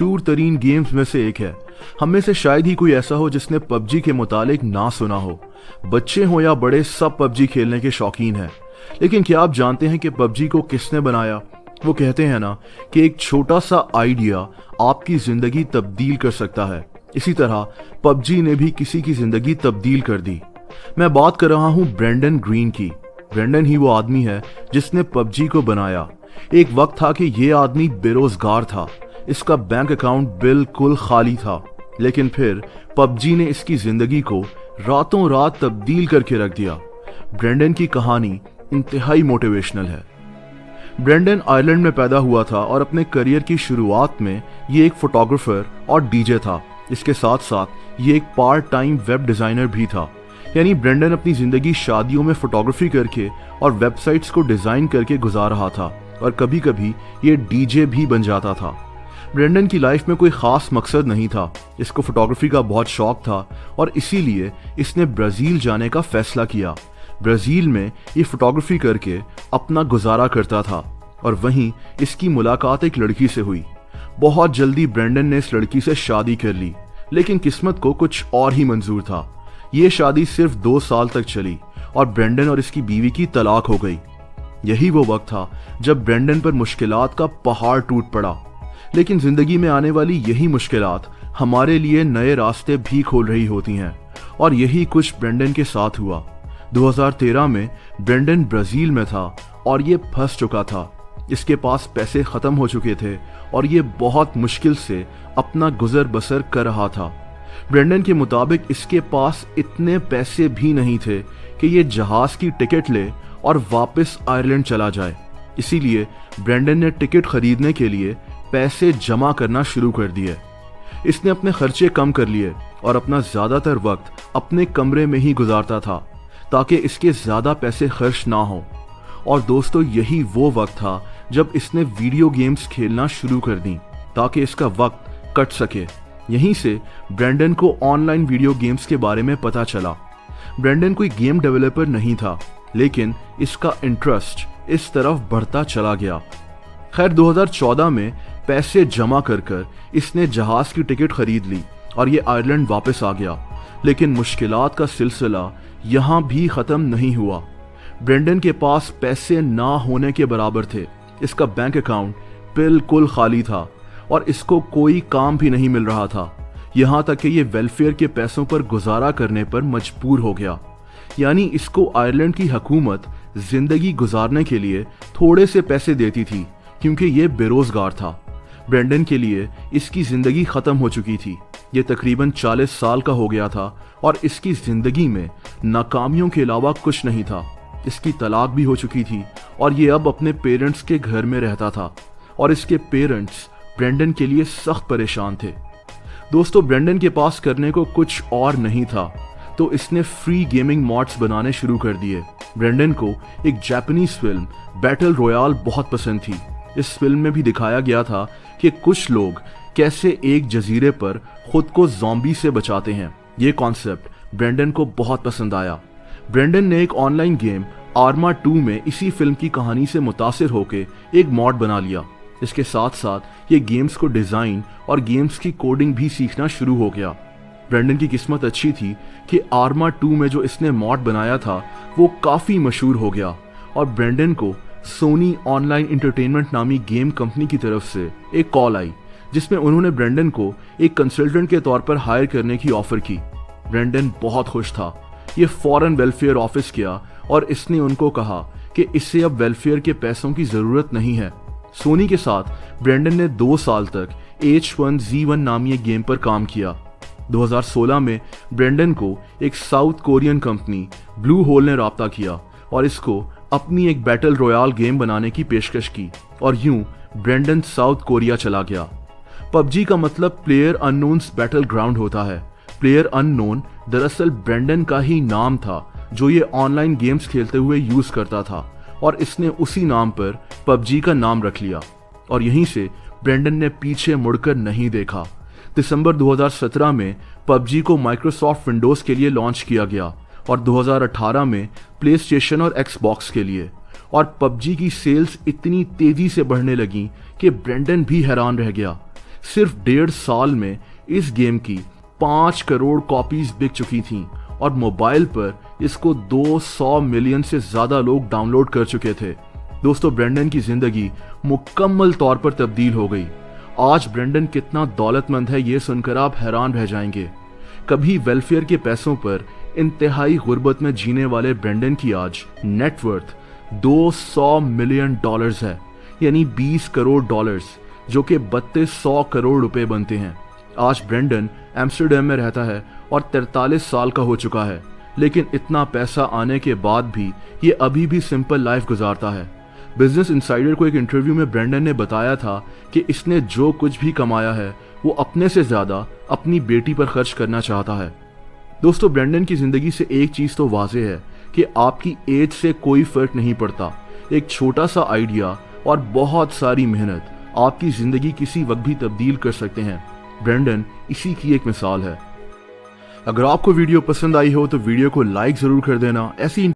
मशहूर तरीन गेम्स में से एक है। हम में से शायद ही कोई ऐसा हो जिसने पबजी के मुतालिक ना सुना हो। बच्चे हो या बड़े, सब पबजी खेलने के शौकीन हैं। लेकिन क्या आप जानते हैं कि पबजी को किसने बनाया? वो कहते हैं ना कि एक छोटा सा आइडिया आपकी जिंदगी तब्दील कर सकता है। इसी तरह पबजी ने भी किसी की जिंदगी तब्दील कर दी। मैं बात कर रहा हूँ ब्रेंडन ग्रीन की। ब्रेंडन ही वो आदमी है जिसने पबजी को बनाया। एक वक्त था कि ये आदमी बेरोजगार था, इसका बैंक अकाउंट बिल्कुल खाली था। लेकिन फिर पबजी ने इसकी जिंदगी को रातों रात तब्दील करके रख दिया। ब्रेंडन की कहानी इंतहाई मोटिवेशनल है। ब्रेंडन आयरलैंड में पैदा हुआ था और अपने करियर की शुरुआत में ये एक फोटोग्राफर और डीजे था। इसके साथ साथ ये एक पार्ट टाइम वेब डिजाइनर भी था। यानी ब्रेंडन अपनी जिंदगी शादियों में फोटोग्राफी करके और वेबसाइट्स को डिजाइन करके गुजार रहा था, और कभी कभी ये डीजे भी बन जाता था। ब्रेंडन की लाइफ में कोई खास मकसद नहीं था। इसको फोटोग्राफी का बहुत शौक था और इसीलिए इसने ब्राजील जाने का फैसला किया। ब्राजील में ये फोटोग्राफी करके अपना गुजारा करता था और वहीं इसकी मुलाकात एक लड़की से हुई। बहुत जल्दी ब्रेंडन ने इस लड़की से शादी कर ली, लेकिन किस्मत को कुछ और ही मंजूर था। ये शादी सिर्फ 2 साल तक चली और ब्रेंडन और इसकी बीवी की तलाक हो गई। यही वो वक्त था जब ब्रेंडन पर मुश्किलात का पहाड़ टूट पड़ा। लेकिन जिंदगी में आने वाली यही मुश्किलात हमारे लिए नए रास्ते भी खोल रही होती हैं, और यही कुछ ब्रेंडन के साथ हुआ। 2013 में ब्रेंडन ब्राजील में था और ये फंस चुका था। इसके पास पैसे खत्म हो चुके थे और ये बहुत मुश्किल से अपना गुजर बसर कर रहा था। ब्रेंडन के मुताबिक इसके पास इतने पैसे भी नहीं थे कि ये जहाज की टिकट ले और वापस आयरलैंड चला जाए। इसीलिए ब्रेंडन ने टिकट खरीदने के लिए पैसे जमा करना शुरू कर दिए। इसने अपने खर्चे कम कर लिए और अपना ज्यादातर वक्त अपने कमरे में ही गुजारता था ताकि इसके ज्यादा पैसे खर्च ना हो। और दोस्तों, यही वो वक्त था जब इसने वीडियो गेम्स खेलना शुरू कर दी ताकि इसका वक्त कट सके। यहीं से ब्रेंडन को ऑनलाइन वीडियो गेम्स के बारे में पता चला। ब्रेंडन कोई गेम डेवलपर नहीं था, लेकिन इसका इंटरेस्ट इस तरफ बढ़ता चला गया। खैर, 2014 में पैसे जमा कर इसने जहाज की टिकट खरीद ली और ये आयरलैंड वापस आ गया। लेकिन मुश्किलात का सिलसिला यहाँ भी खत्म नहीं हुआ। ब्रेंडन के पास पैसे ना होने के बराबर थे। इसका बैंक अकाउंट बिल्कुल खाली था और इसको कोई काम भी नहीं मिल रहा था। यहाँ तक कि ये वेलफेयर के पैसों पर गुजारा करने पर मजबूर हो गया। यानी इसको आयरलैंड की हुकूमत जिंदगी गुजारने के लिए थोड़े से पैसे देती थी क्योंकि ये बेरोजगार था। ब्रेंडन के लिए इसकी जिंदगी खत्म हो चुकी थी। ये तकरीबन 40 साल का हो गया था और इसकी जिंदगी में नाकामियों के अलावा कुछ नहीं था। इसकी तलाक भी हो चुकी थी और ये अब अपने पेरेंट्स के घर में रहता था, और इसके पेरेंट्स ब्रेंडन के लिए सख्त परेशान थे। दोस्तों, ब्रेंडन के पास करने को कुछ और नहीं था, तो इसने फ्री गेमिंग मॉड्स बनाने शुरू कर दिए। ब्रेंडन को एक जापानीज फिल्म बैटल रॉयल बहुत पसंद थी। इस फिल्म में भी दिखाया गया था कि कुछ लोग कैसे एक जजीरे पर खुद को ज़ॉम्बी से बचाते हैं। ये कॉन्सेप्ट ब्रेंडन को बहुत पसंद आया। ब्रेंडन ने एक ऑनलाइन गेम आर्मा 2 में इसी फिल्म की कहानी से मुतासिर होकर एक मॉड बना लिया। इसके साथ साथ ये गेम्स को डिजाइन और गेम्स की कोडिंग भी सीखना शुरू हो गया। ब्रेंडन की किस्मत अच्छी थी कि आर्मा 2 में जो इसने मॉड बनाया था वो काफी मशहूर हो गया, और ब्रेंडन को सोनी ऑनलाइन एंटरटेनमेंट नामी गेम कंपनी की तरफ से एक कॉल आई जिसमें उन्होंने ब्रेंडन को एक कंसल्टेंट के तौर पर हायर करने की ऑफर की। ब्रेंडन बहुत खुश था। ये फौरन वेलफेयर ऑफिस गया और इसने उनको कहा कि इससे अब वेलफेयर के पैसों की जरूरत नहीं है। सोनी के साथ ब्रेंडन ने 2 साल तक H1Z1 नामी एक गेम पर काम किया। 2016 में ब्रेंडन को एक South Korean company Blue Hole ने राब्ता किया और इसको अपनी एक बैटल रॉयल गेम बनाने की पेशकश की, और यूं ब्रेंडन साउथ कोरिया चला गया। पबजी का मतलब प्लेयर अननोन्स बैटल ग्राउंड होता है। प्लेयर अननोन दरअसल ब्रेंडन का ही नाम था जो ये ऑनलाइन गेम्स खेलते हुए यूज करता था, और इसने उसी नाम पर पबजी का नाम रख लिया। और यहीं से ब्रेंडन ने पीछे मुड़कर नहीं देखा। दिसंबर 2017 में पबजी को माइक्रोसॉफ्ट विंडोज के लिए लॉन्च किया गया और 2018 में प्ले स्टेशन और एक्सबॉक्स के लिए। और पबजी की सेल्स इतनी तेजी से बढ़ने लगी कि ब्रेंडन भी हैरान रह गया। सिर्फ 1.5 साल में इस गेम की 5 करोड़ कॉपीज बिक चुकी थीं और मोबाइल पर इसको 200 मिलियन से ज्यादा लोग डाउनलोड कर चुके थे। दोस्तों, ब्रेंडन की जिंदगी मुकम्मल तौर पर तब्दील हो गई। आज ब्रेंडन कितना दौलतमंद है ये सुनकर आप हैरान रह जाएंगे। कभी वेलफेयर के पैसों पर इंतहाई गुर्बत में जीने वाले ब्रेंडन की आज नेटवर्थ 200 मिलियन डॉलर्स है, यानी 20 करोड़ डॉलर्स, जो कि 3200 करोड़ रुपए बनते हैं। आज ब्रेंडन एम्स्टर्डम में रहता है और 43 साल का हो चुका है, लेकिन इतना पैसा आने के बाद भी ये अभी भी सिंपल लाइफ गुजारता है। बिजनेस इनसाइडर को एक इंटरव्यू में ब्रेंडन ने बताया था कि इसने जो कुछ भी कमाया है वो अपने से ज्यादा अपनी बेटी पर खर्च करना चाहता है। दोस्तों, ब्रेंडन की जिंदगी से एक चीज तो वाज़ेह है कि आपकी एज से कोई फर्क नहीं पड़ता। एक छोटा सा आइडिया और बहुत सारी मेहनत आपकी जिंदगी किसी वक्त भी तब्दील कर सकते हैं। ब्रेंडन इसी की एक मिसाल है। अगर आपको वीडियो पसंद आई हो तो वीडियो को लाइक जरूर कर देना। ऐसी